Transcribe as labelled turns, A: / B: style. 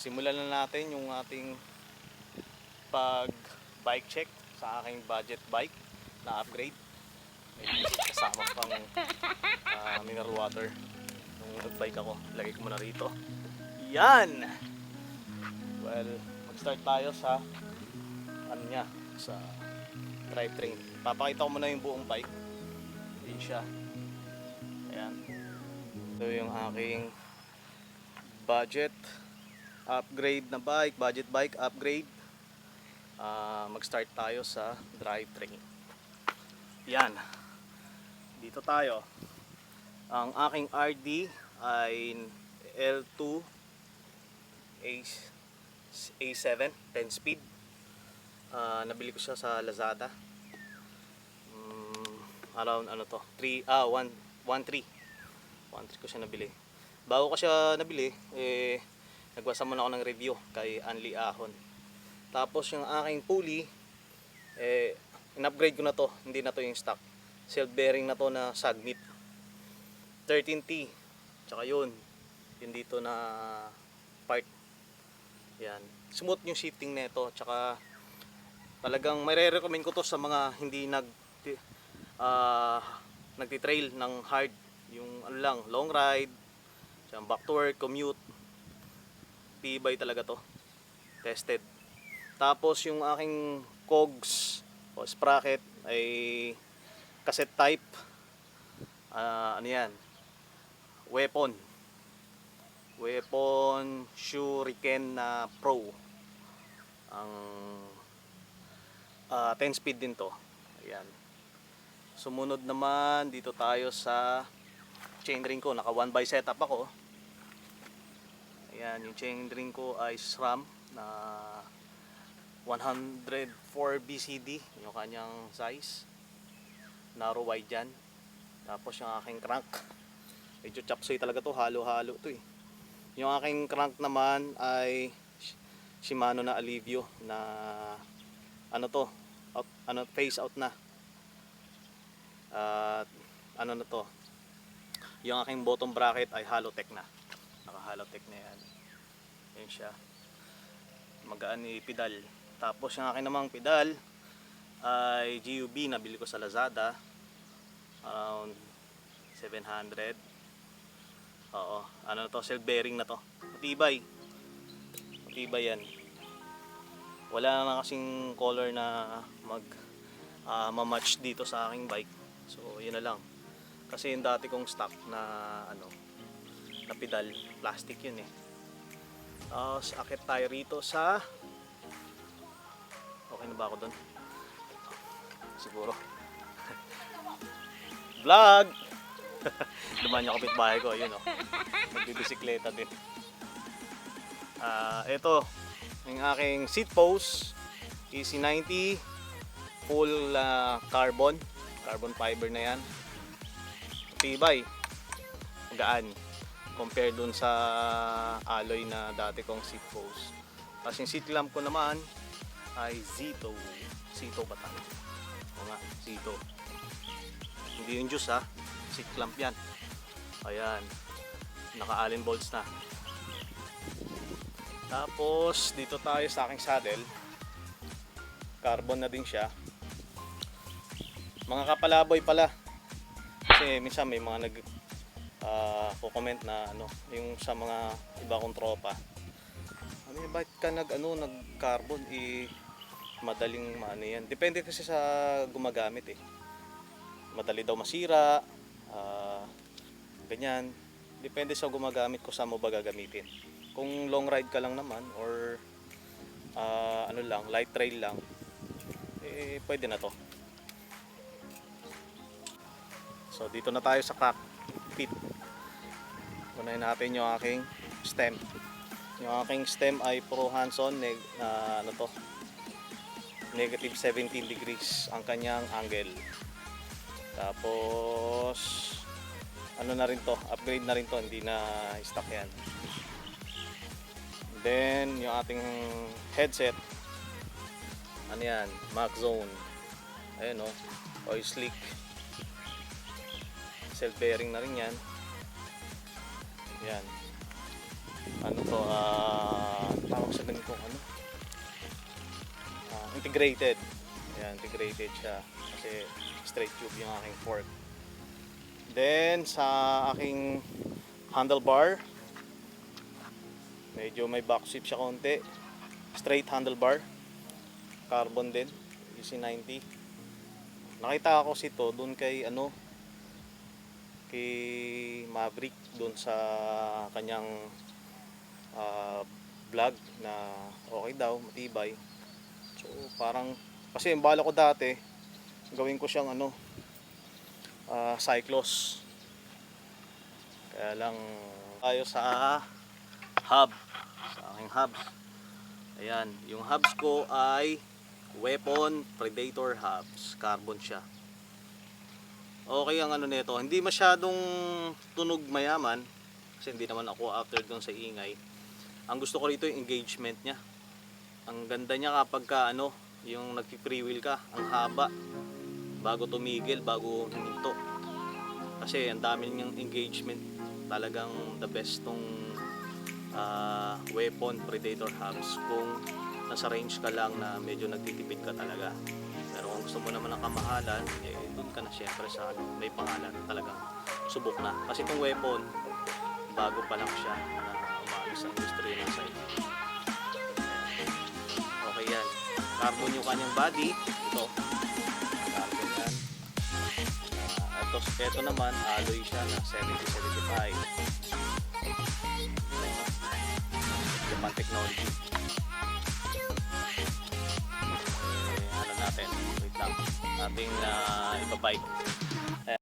A: Simulan na natin yung ating pag bike check sa aking budget bike na upgrade. May kasama pang mineral water nung nag-bike ako. Lagay ko muna rito. Yan! Well, mag-start tayo sa sa drivetrain. Papakita ko muna yung buong bike. Yan siya. Ayan. Ito yung aking budget upgrade na bike, budget bike upgrade. Mag-start tayo sa drivetrain. Yan. Dito tayo. Ang aking RD ay L2 A7 10 speed. Nabili ko siya sa Lazada. Around 1.3 ko siya nabili. Bago ko siya nabili, nagbasa muna ako ng review kay Anli Ahon. Tapos yung aking pulley, in-upgrade ko na to. Hindi na to yung stock. Self bearing na to na Sagnit 13T. Tsaka yun dito na part. Yan. Smooth yung shifting nito. Tsaka talagang may-recommend ko to sa mga hindi nagti-trail ng hard. Yung long ride, back to work, commute. Tibay talaga to. Tested. Tapos yung aking cogs o sprocket ay cassette type. Weapon Shuriken na Pro. Ang 10 speed din to. Ayan. Sumunod naman dito tayo sa chainring ko. Naka 1x setup ako. Ayan, yung chainring ko ay SRAM na 104 BCD yung kanyang size. Narrow wide yan. Tapos yung aking crank, medyo chapsuy talaga to, halo-halo to eh. Yung aking crank naman ay Shimano na Alivio na phase out na. At yung aking bottom bracket ay Halotech na. Naka-Halotech na yan. Yan siya. Magaan ni pedal. Tapos yung aking namang pedal ay GUB, nabili ko sa Lazada. Around 700. Oo, self bearing na to. Matibay yan. Wala na kasing color na ma-match dito sa aking bike. So yun na lang. Kasi yung dati kong stock na na pedal, plastic yun eh. Tapos akit tayo rito sa, okay na ba ako doon? Siguro. Vlog! Dumaan yung kapitbahay ko, yun nagbibisikleta din. Ito yung aking seat post, EC90 full carbon fiber na yan. Tibay, gaan compare dun sa alloy na dati kong seat post. Tapos yung seat clamp ko naman ay Zito ba tayo? O nga, Zito. Hindi yung juice seat clamp yan. Ayan, naka Allen bolts na. Tapos dito tayo sa aking saddle, carbon na din siya. Mga kapalaboy pala, kasi minsan may mga comment na yung sa mga iba kong tropa, bakit ka nag carbon, madaling yan. Depende kasi sa gumagamit eh. Madali daw masira, ganyan. Depende sa gumagamit ko, sa mo ba gagamitin. Kung long ride ka lang naman or light trail lang, pwede na to. So dito na tayo sa cockpit. Unahin natin yung aking stem. Yung aking stem ay Pro Hanson negative 17 degrees ang kanyang angle. Tapos na rin to, upgrade na rin to, hindi na stock yan. Then yung ating headset, Max Zone. Ayun oil slick. Self bearing na rin yan. Yan. integrated. Ayan, integrated siya kasi straight tube yung aking fork. Then sa aking handlebar, medyo may backship siya konti. Straight handlebar, carbon din, EC90. Nakita ko to doon kay kay Maverick doon sa kanyang vlog na okay daw, matibay. So parang kasi yung bala ko dati gawin ko siyang cyclos. Kaya lang tayo sa hub, sa aking hubs. Ayan, yung hubs ko ay Weapon Predator hubs, carbon siya. Okay ang nito, hindi masyadong tunog mayaman kasi hindi naman ako after doon sa ingay. Ang gusto ko rito yung engagement niya. Ang ganda niya kapag yung nagpi-free wheel ka, ang haba bago tumigil, bago huminto. Kasi ang dami niyang engagement, talagang the best tong Weapon Predator hubs kung nasa range ka lang na medyo nagtitipid ka talaga. Pero kung gusto mo naman ng kamahalan, doon ka na syempre sa may pangalan, talagang subok na. Kasi itong Weapon, bago pa lang siya na umaalis sa industriya ng side. Okay yan. Carbon yung kanyang body. Ito. Carbon yan. Ito naman, alloy siya na 70-75. Japan Technology. Natin. Wait lang. Ating ibabike.